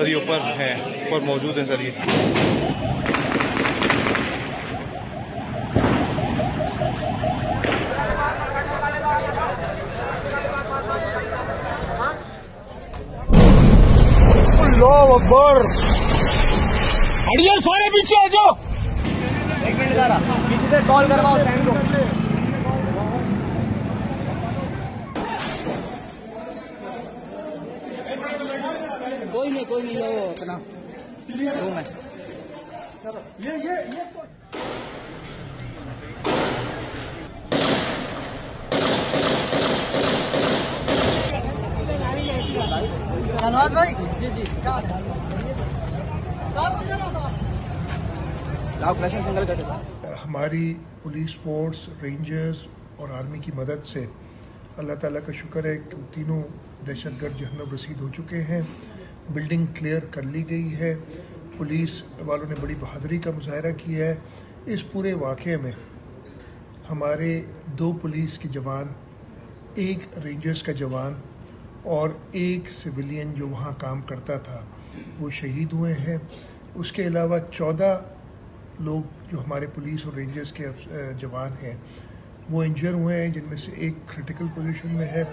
Sir ये ऊपर हैं, ऊपर मौजूद हैं सर ये। अकबर अड़िया सारे पीछे आ जाओ। एक मिनट जरा पीछे से कॉल करवाओ सैन को। कोई नहीं वो अपना रूम है। ये धन्यवाद भाई। जी हमारी पुलिस फोर्स, रेंजर्स और आर्मी की मदद से अल्लाह ताला का शुक्र है कि तीनों दहशतगर्द जहन्नम रसीद हो चुके हैं। बिल्डिंग क्लियर कर ली गई है। पुलिस वालों ने बड़ी बहादुरी का मुजाहरा किया है। इस पूरे वाक़े में हमारे 2 पुलिस के जवान, 1 रेंजर्स का जवान और 1 सिविलियन जो वहाँ काम करता था वो शहीद हुए हैं। उसके अलावा 14 लोग जो हमारे पुलिस और रेंजर्स के जवान हैं वो इंजर हुए हैं, जिनमें से 1 क्रिटिकल पोजीशन में है।